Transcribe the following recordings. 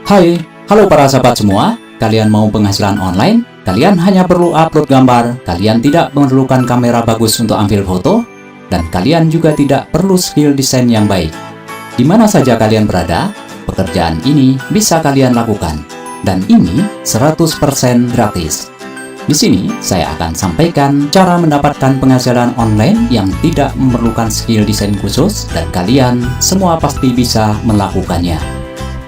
Hai, halo para sahabat semua. Kalian mau penghasilan online? Kalian hanya perlu upload gambar, kalian tidak memerlukan kamera bagus untuk ambil foto, dan kalian juga tidak perlu skill desain yang baik. Di mana saja kalian berada, pekerjaan ini bisa kalian lakukan. Dan ini 100% gratis. Di sini saya akan sampaikan cara mendapatkan penghasilan online yang tidak memerlukan skill desain khusus, dan kalian semua pasti bisa melakukannya.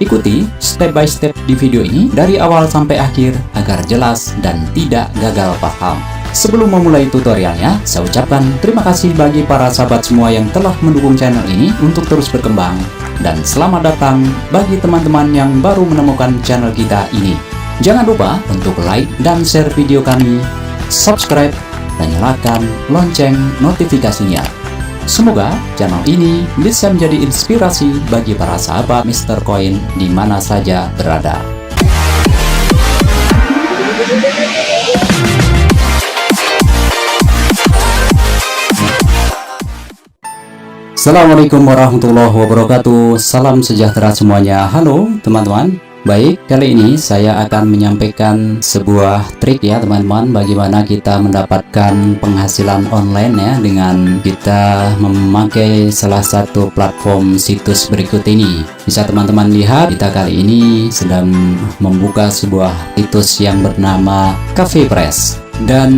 Ikuti step by step di video ini dari awal sampai akhir agar jelas dan tidak gagal paham. Sebelum memulai tutorialnya, saya ucapkan terima kasih bagi para sahabat semua yang telah mendukung channel ini untuk terus berkembang. Dan selamat datang bagi teman-teman yang baru menemukan channel kita ini. Jangan lupa untuk like dan share video kami, subscribe, dan nyalakan lonceng notifikasinya. Semoga channel ini bisa menjadi inspirasi bagi para sahabat Mr. Coin di mana saja berada. Assalamualaikum warahmatullahi wabarakatuh. Salam sejahtera semuanya. Halo teman-teman. Baik, kali ini saya akan menyampaikan sebuah trik ya teman-teman, bagaimana kita mendapatkan penghasilan online ya dengan kita memakai salah satu platform situs berikut ini. Bisa teman-teman lihat, kita kali ini sedang membuka sebuah situs yang bernama Cafe Press. Dan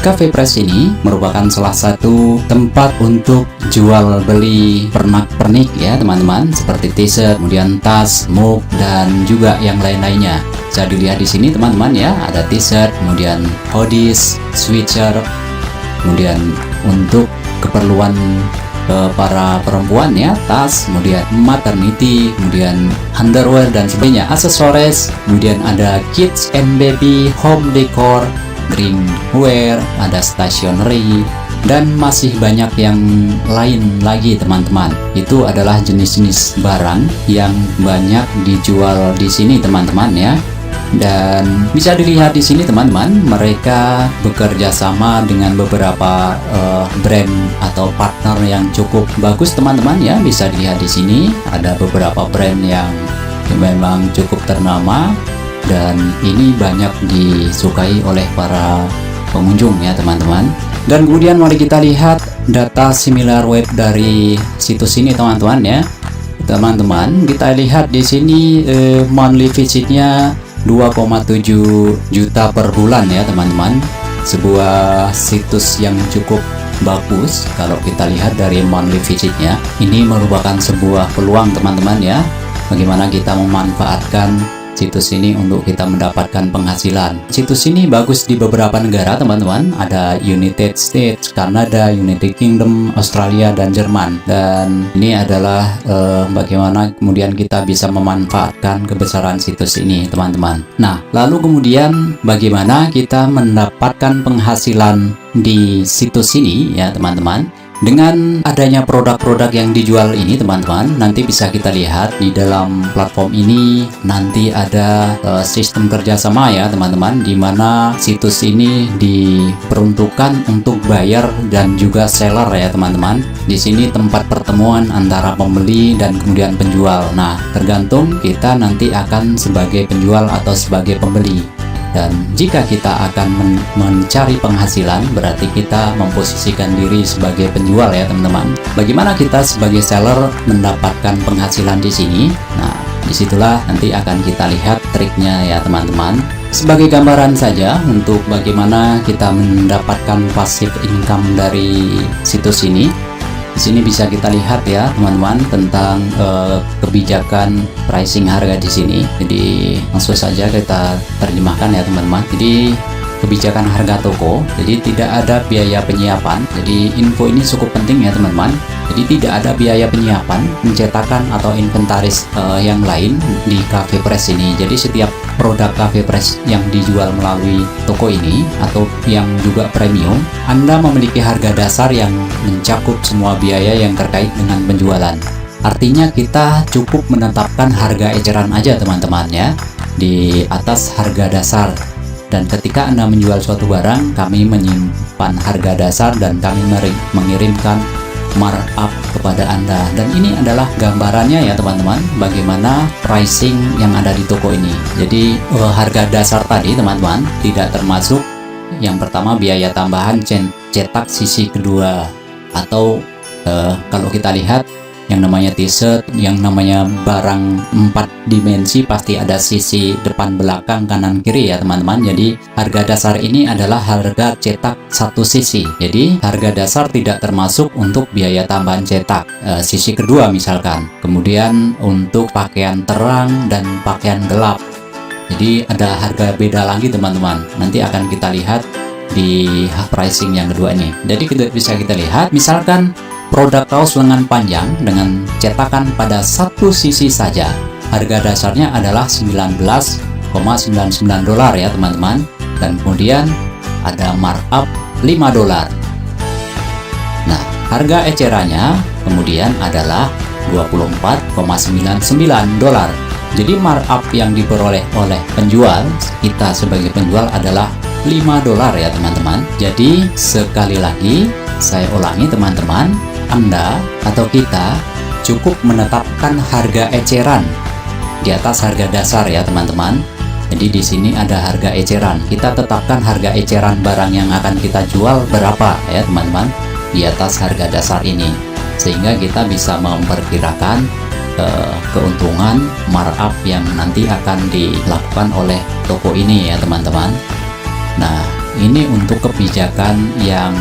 Cafe Press ini merupakan salah satu tempat untuk jual beli pernak-pernik ya teman-teman, seperti t-shirt, kemudian tas, mug, dan juga yang lain-lainnya. Bisa dilihat di sini teman-teman ya, ada t-shirt, kemudian hoodies, sweatshirt, kemudian untuk keperluan para perempuan ya, tas, kemudian maternity, kemudian underwear dan sebagainya, aksesoris, kemudian ada kids and baby, home decor, drinkware, ada stationery, dan masih banyak yang lain lagi teman-teman. Itu adalah jenis-jenis barang yang banyak dijual di sini teman-teman ya. Dan bisa dilihat di sini teman-teman, mereka bekerja sama dengan beberapa brand atau partner yang cukup bagus teman-teman ya. Bisa dilihat di sini ada beberapa brand yang memang cukup ternama, dan ini banyak disukai oleh para pengunjung ya teman-teman. Dan kemudian mari kita lihat data similar web dari situs ini teman-teman ya. Teman-teman, kita lihat di sini monthly visitnya 2,7 juta per bulan ya teman-teman. Sebuah situs yang cukup bagus kalau kita lihat dari monthly visitnya. Ini merupakan sebuah peluang teman-teman ya, bagaimana kita memanfaatkan situs ini untuk kita mendapatkan penghasilan. Situs ini bagus di beberapa negara teman-teman, ada United States, Kanada, United Kingdom, Australia, dan Jerman. Dan ini adalah bagaimana kemudian kita bisa memanfaatkan kebesaran situs ini teman-teman. Nah, lalu kemudian bagaimana kita mendapatkan penghasilan di situs ini ya teman-teman. Dengan adanya produk-produk yang dijual ini teman-teman, nanti bisa kita lihat di dalam platform ini nanti ada sistem kerjasama ya teman-teman, di mana situs ini diperuntukkan untuk buyer dan juga seller ya teman-teman. Di sini tempat pertemuan antara pembeli dan kemudian penjual. Nah, tergantung kita nanti akan sebagai penjual atau sebagai pembeli. Dan jika kita akan mencari penghasilan, berarti kita memposisikan diri sebagai penjual ya teman-teman. Bagaimana kita sebagai seller mendapatkan penghasilan di sini? Nah, disitulah nanti akan kita lihat triknya ya teman-teman. Sebagai gambaran saja untuk bagaimana kita mendapatkan passive income dari situs ini. Di sini bisa kita lihat ya teman-teman tentang kebijakan pricing harga di sini. Jadi langsung saja kita terjemahkan ya teman-teman. Jadi kebijakan harga toko, jadi tidak ada biaya penyiapan. Jadi info ini cukup penting ya teman-teman. Jadi tidak ada biaya penyiapan, pencetakan atau inventaris yang lain di Cafe Press ini. Jadi setiap produk Cafe Press yang dijual melalui toko ini atau yang juga premium, Anda memiliki harga dasar yang mencakup semua biaya yang terkait dengan penjualan. Artinya kita cukup menetapkan harga eceran aja teman-teman ya di atas harga dasar. Dan ketika Anda menjual suatu barang, kami menyimpan harga dasar dan kami mengirimkan markup kepada Anda. Dan ini adalah gambarannya ya teman-teman, bagaimana pricing yang ada di toko ini. Jadi harga dasar tadi teman-teman tidak termasuk yang pertama biaya tambahan cetak sisi kedua, atau kalau kita lihat yang namanya t-shirt, yang namanya barang 4 dimensi pasti ada sisi depan, belakang, kanan, kiri ya teman-teman. Jadi harga dasar ini adalah harga cetak satu sisi. Jadi harga dasar tidak termasuk untuk biaya tambahan cetak sisi kedua misalkan. Kemudian untuk pakaian terang dan pakaian gelap, jadi ada harga beda lagi teman-teman. Nanti akan kita lihat di pricing yang kedua ini. Jadi bisa kita lihat misalkan produk kaos lengan panjang dengan cetakan pada satu sisi saja, harga dasarnya adalah $19,99 ya teman-teman, dan kemudian ada markup $5. Nah, harga ecerannya kemudian adalah $24,99. Jadi markup yang diperoleh oleh penjual, kita sebagai penjual, adalah $5 ya teman-teman. Jadi sekali lagi saya ulangi teman-teman, Anda atau kita cukup menetapkan harga eceran di atas harga dasar ya teman-teman. Jadi di sini ada harga eceran. Kita tetapkan harga eceran barang yang akan kita jual berapa ya teman-teman di atas harga dasar ini, sehingga kita bisa memperkirakan keuntungan markup yang nanti akan dilakukan oleh toko ini ya teman-teman. Nah, ini untuk kebijakan yang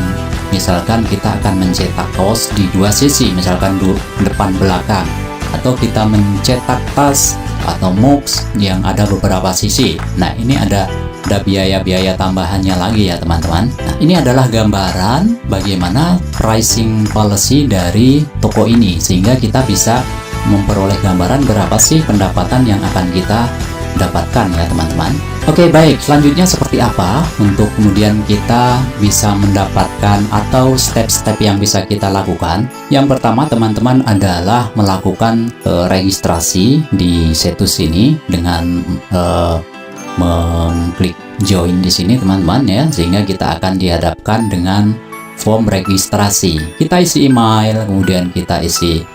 misalkan kita akan mencetak kaos di dua sisi, misalkan depan belakang, atau kita mencetak tas atau mugs yang ada beberapa sisi. Nah, ini ada biaya-biaya tambahannya lagi ya teman-teman. Nah, ini adalah gambaran bagaimana pricing policy dari toko ini, sehingga kita bisa memperoleh gambaran berapa sih pendapatan yang akan kita dapatkan ya teman-teman. Oke, baik, selanjutnya seperti apa untuk kemudian kita bisa mendapatkan, atau step-step yang bisa kita lakukan. Yang pertama teman-teman adalah melakukan registrasi di situs ini dengan mengklik join di sini teman-teman ya, sehingga kita akan dihadapkan dengan form registrasi. Kita isi email, kemudian kita isi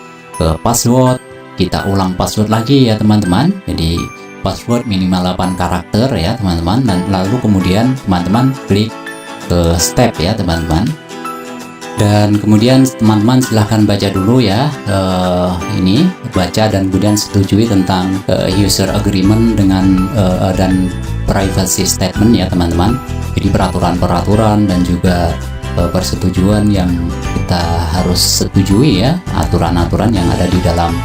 password, kita ulang password lagi ya teman-teman. Jadi password minimal 8 karakter ya teman-teman, dan lalu kemudian teman-teman klik ke step ya teman-teman, dan kemudian teman-teman silahkan baca dulu ya, ini baca dan kemudian setujui tentang user agreement dengan dan privacy statement ya teman-teman. Jadi peraturan-peraturan dan juga persetujuan yang kita harus setujui ya, aturan-aturan yang ada di dalam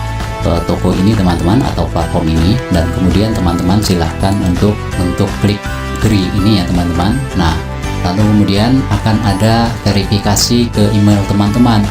toko ini teman-teman, atau platform ini. Dan kemudian teman-teman silahkan untuk klik agree ini ya teman-teman. Nah, lalu kemudian akan ada verifikasi ke email teman-teman.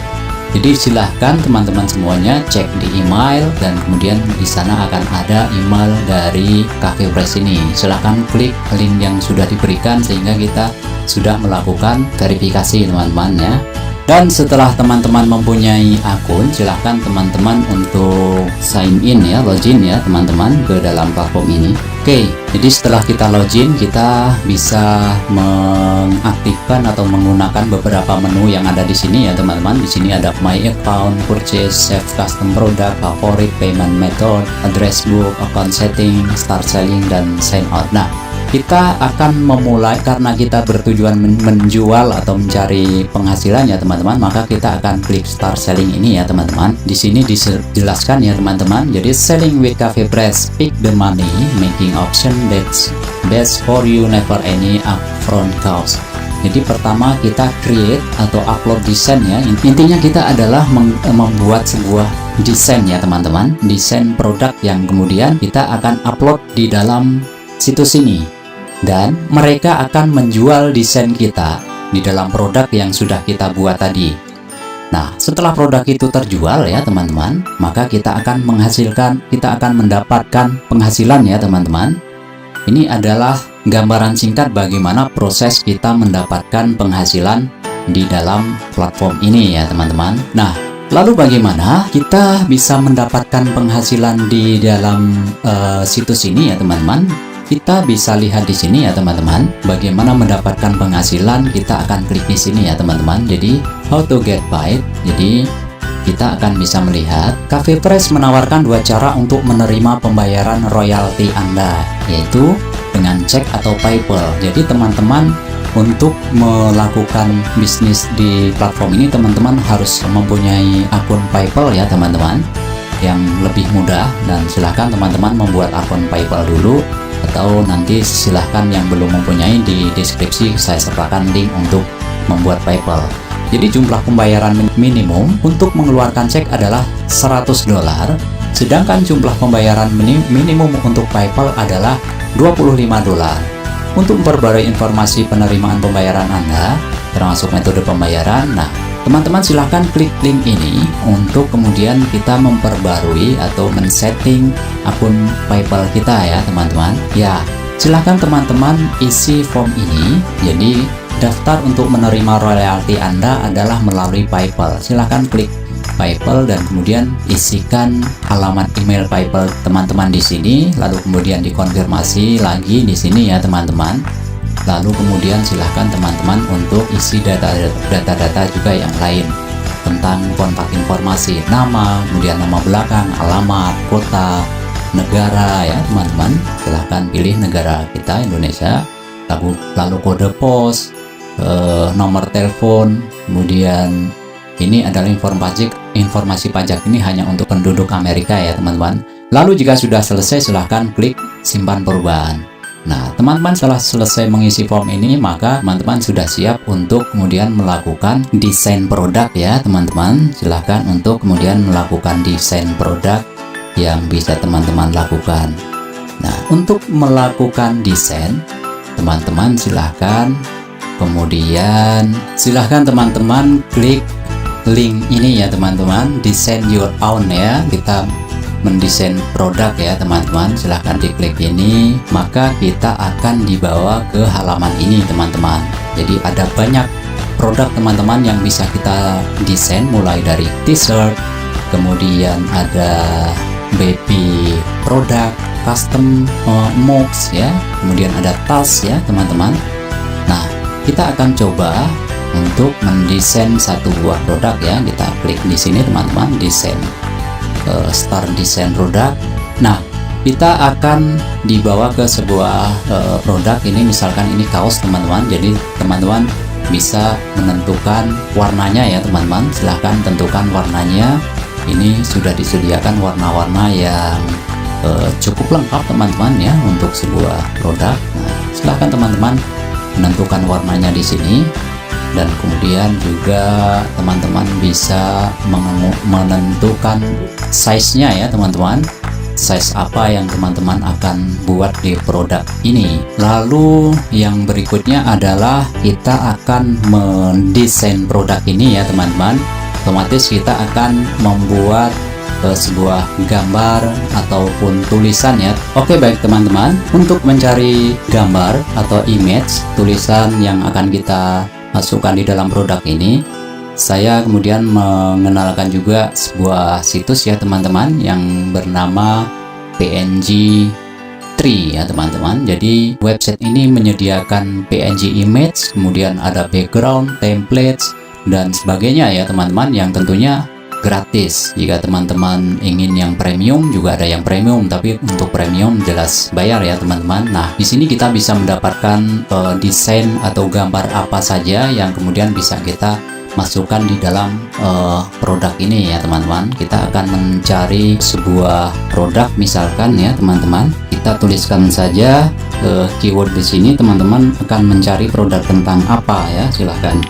Jadi silahkan teman-teman semuanya cek di email, dan kemudian di sana akan ada email dari Cafe Press ini. Silahkan klik link yang sudah diberikan sehingga kita sudah melakukan verifikasi teman-teman ya. Dan setelah teman-teman mempunyai akun, silahkan teman-teman untuk sign in ya, login ya teman-teman ke dalam platform ini. Oke, jadi setelah kita login, kita bisa mengaktifkan atau menggunakan beberapa menu yang ada di sini ya teman-teman. Di sini ada my account, purchase, save custom product, favorit, payment method, address book, account setting, start selling, dan sign out. Nah, kita akan memulai, karena kita bertujuan menjual atau mencari penghasilan ya teman-teman, maka kita akan klik start selling ini ya teman-teman. Di sini dijelaskan ya teman-teman. Jadi selling with Cafe Press, pick the money making option that's best for you, never any upfront cost. Jadi pertama kita create atau upload desain ya. Intinya kita adalah membuat sebuah desain ya teman-teman, desain produk yang kemudian kita akan upload di dalam situs ini. Dan mereka akan menjual desain kita di dalam produk yang sudah kita buat tadi. Nah, setelah produk itu terjual ya teman-teman, maka kita akan mendapatkan penghasilan ya teman-teman. Ini adalah gambaran singkat bagaimana proses kita mendapatkan penghasilan di dalam platform ini ya teman-teman. Nah, lalu bagaimana kita bisa mendapatkan penghasilan di dalam situs ini ya teman-teman? kita bisa lihat di sini ya teman-teman, bagaimana mendapatkan penghasilan. Kita akan klik di sini ya teman-teman. Jadi how to get paid. Jadi kita akan bisa melihat Cafe Press menawarkan dua cara untuk menerima pembayaran royalti Anda, yaitu dengan cek atau PayPal. Jadi teman-teman, untuk melakukan bisnis di platform ini teman-teman harus mempunyai akun PayPal ya teman-teman, yang lebih mudah. Dan silahkan teman-teman membuat akun PayPal dulu, atau nanti silahkan yang belum mempunyai, di deskripsi saya sertakan link untuk membuat PayPal. Jadi jumlah pembayaran minimum untuk mengeluarkan cek adalah $100, sedangkan jumlah pembayaran minimum untuk PayPal adalah $25. Untuk memperbarui informasi penerimaan pembayaran Anda, termasuk metode pembayaran, nah teman-teman silahkan klik link ini untuk kemudian kita memperbarui atau men-setting akun PayPal kita ya teman-teman. Ya, silahkan teman-teman isi form ini. Jadi daftar untuk menerima royalti Anda adalah melalui PayPal. Silahkan klik PayPal dan kemudian isikan alamat email PayPal teman-teman di sini, lalu kemudian dikonfirmasi lagi di sini ya teman-teman. Lalu kemudian silahkan teman-teman untuk isi data-data juga yang lain tentang kontak informasi, nama, kemudian nama belakang, alamat, kota, negara ya teman-teman. Silahkan pilih negara kita Indonesia, lalu kode pos, nomor telepon, kemudian ini adalah informasi pajak ini hanya untuk penduduk Amerika ya teman-teman. Lalu jika sudah selesai silahkan klik simpan perubahan. Nah teman-teman, setelah selesai mengisi form ini, maka teman-teman sudah siap untuk kemudian melakukan desain produk ya teman-teman. Silahkan untuk kemudian melakukan desain produk yang bisa teman-teman lakukan. Nah untuk melakukan desain, teman-teman silahkan teman-teman klik link ini ya teman-teman, design your own ya. Kita mendesain produk ya teman-teman, silahkan diklik ini, maka kita akan dibawa ke halaman ini teman-teman. Jadi ada banyak produk teman-teman yang bisa kita desain, mulai dari t-shirt, kemudian ada baby produk, custom mugs ya, kemudian ada tas ya teman-teman. Nah kita akan coba untuk mendesain satu buah produk ya. Kita klik di sini teman-teman, desain, start desain produk. Nah kita akan dibawa ke sebuah produk ini, misalkan ini kaos teman-teman. Jadi teman-teman bisa menentukan warnanya ya teman-teman. Silahkan tentukan warnanya. Ini sudah disediakan warna-warna yang cukup lengkap teman-teman ya untuk sebuah produk. Nah silahkan teman-teman menentukan warnanya di sini. Dan kemudian juga teman-teman bisa menentukan size-nya ya teman-teman, size apa yang teman-teman akan buat di produk ini. Lalu yang berikutnya adalah kita akan mendesain produk ini ya teman-teman. Otomatis kita akan membuat sebuah gambar ataupun tulisan ya. Oke baik teman-teman, untuk mencari gambar atau image tulisan yang akan kita masukkan di dalam produk ini, saya kemudian mengenalkan juga sebuah situs ya teman-teman yang bernama PNG Tree ya teman-teman. Jadi website ini menyediakan PNG image, kemudian ada background, templates dan sebagainya ya teman-teman, yang tentunya gratis. Jika teman-teman ingin yang premium, juga ada yang premium, tapi untuk premium jelas bayar ya teman-teman. Nah di sini kita bisa mendapatkan desain atau gambar apa saja yang kemudian bisa kita masukkan di dalam produk ini ya teman-teman. Kita akan mencari sebuah produk misalkan ya teman-teman. Kita tuliskan saja keyword di sini, teman-teman akan mencari produk tentang apa ya, silahkan.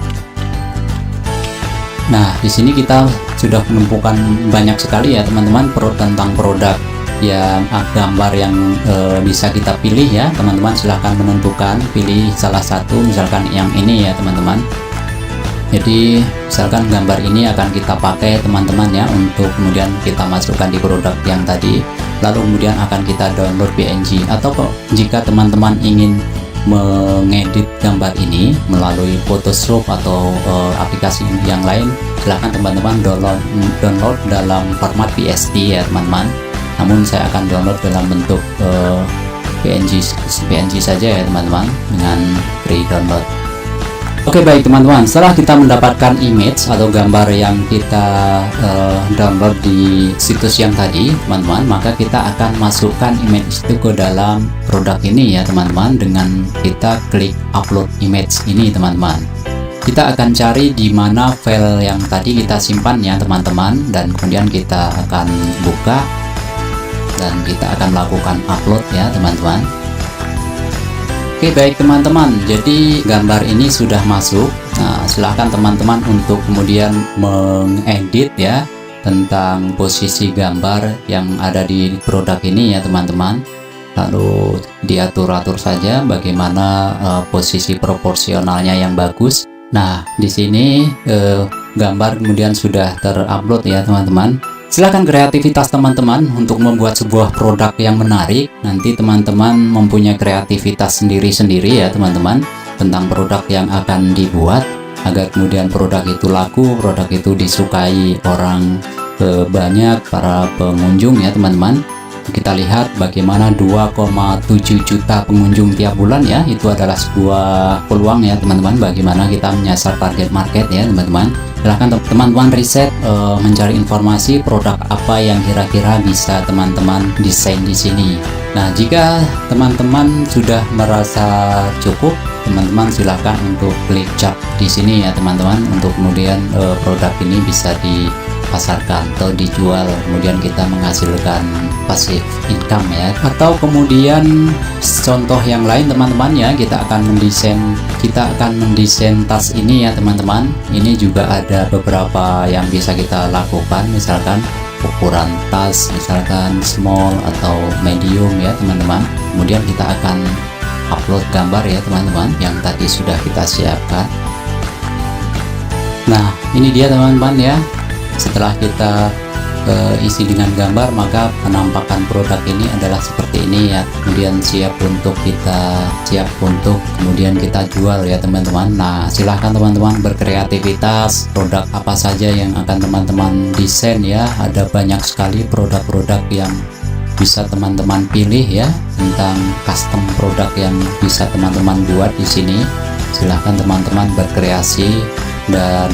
Nah di sini kita sudah menemukan banyak sekali ya teman-teman tentang produk yang gambar yang bisa kita pilih ya teman-teman. Silahkan menentukan, pilih salah satu, misalkan yang ini ya teman-teman. Jadi misalkan gambar ini akan kita pakai teman-teman ya untuk kemudian kita masukkan di produk yang tadi, lalu kemudian akan kita download PNG. Atau jika teman-teman ingin mengedit gambar ini melalui Photoshop atau aplikasi yang lain, silahkan teman-teman download dalam format PSD ya teman-teman. Namun saya akan download dalam bentuk PNG saja ya teman-teman, dengan free download. Oke, baik teman-teman, setelah kita mendapatkan image atau gambar yang kita download di situs yang tadi teman-teman, maka kita akan masukkan image itu ke dalam produk ini ya teman-teman, dengan kita klik upload image ini teman-teman. Kita akan cari di mana file yang tadi kita simpan ya teman-teman, dan kemudian kita akan buka dan kita akan lakukan upload ya teman-teman. Oke, baik teman-teman, jadi gambar ini sudah masuk. Nah, silahkan teman-teman untuk kemudian mengedit ya tentang posisi gambar yang ada di produk ini ya teman-teman. Lalu diatur-atur saja bagaimana posisi proporsionalnya yang bagus. Nah, di sini gambar kemudian sudah terupload ya teman-teman. Silakan kreativitas teman-teman untuk membuat sebuah produk yang menarik. Nanti teman-teman mempunyai kreativitas sendiri-sendiri ya teman-teman tentang produk yang akan dibuat, agar kemudian produk itu laku, produk itu disukai orang banyak, para pengunjung ya teman-teman. Kita lihat bagaimana 2,7 juta pengunjung tiap bulan ya, itu adalah sebuah peluang ya teman-teman, bagaimana kita menyasar target market ya teman-teman. Silahkan teman-teman riset, mencari informasi produk apa yang kira-kira bisa teman-teman desain di sini. Nah, jika teman-teman sudah merasa cukup, teman-teman silahkan untuk klik cap di sini ya teman-teman, untuk kemudian produk ini bisa dipasarkan atau dijual, kemudian kita menghasilkan passive income ya. Atau kemudian contoh yang lain teman-teman ya, kita akan mendesain tas ini ya teman-teman. Ini juga ada beberapa yang bisa kita lakukan, misalkan ukuran tas, misalkan small atau medium ya teman-teman. Kemudian kita akan upload gambar ya teman-teman yang tadi sudah kita siapkan. Nah, ini dia teman-teman ya. Setelah kita isi dengan gambar, maka penampakan produk ini adalah seperti ini ya. Kemudian siap untuk kemudian kita jual ya teman-teman. Nah, silahkan teman-teman berkreativitas, produk apa saja yang akan teman-teman desain ya. Ada banyak sekali produk-produk yang bisa teman-teman pilih ya, tentang custom produk yang bisa teman-teman buat di sini. Silahkan teman-teman berkreasi dan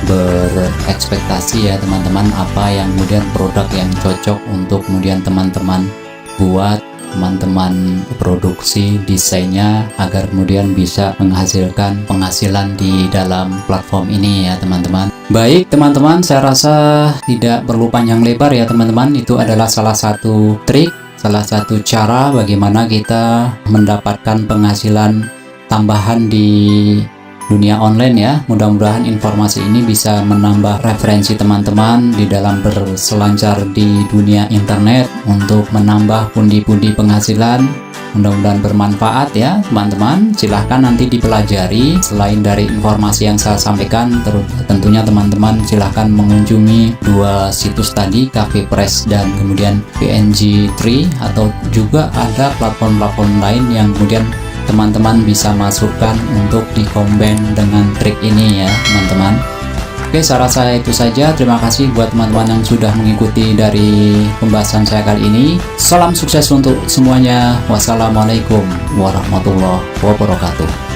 berekspektasi ya teman-teman, apa yang kemudian produk yang cocok untuk kemudian teman-teman buat, teman-teman produksi desainnya, agar kemudian bisa menghasilkan penghasilan di dalam platform ini ya teman-teman. Baik teman-teman, saya rasa tidak perlu panjang lebar ya teman-teman. Itu adalah salah satu trik, salah satu cara bagaimana kita mendapatkan penghasilan tambahan di dunia online ya. Mudah-mudahan informasi ini bisa menambah referensi teman-teman di dalam berselancar di dunia internet untuk menambah pundi-pundi penghasilan. Mudah-mudahan bermanfaat ya teman-teman. Silahkan nanti dipelajari. Selain dari informasi yang saya sampaikan, tentunya teman-teman silahkan mengunjungi dua situs tadi, Cafe Press dan kemudian PNG3, atau juga ada platform-platform lain yang kemudian teman-teman bisa masukkan untuk dikombin dengan trik ini ya teman-teman. Oke, saya rasa itu saja. Terima kasih buat teman-teman yang sudah mengikuti dari pembahasan saya kali ini. Salam sukses untuk semuanya. Wassalamualaikum warahmatullahi wabarakatuh.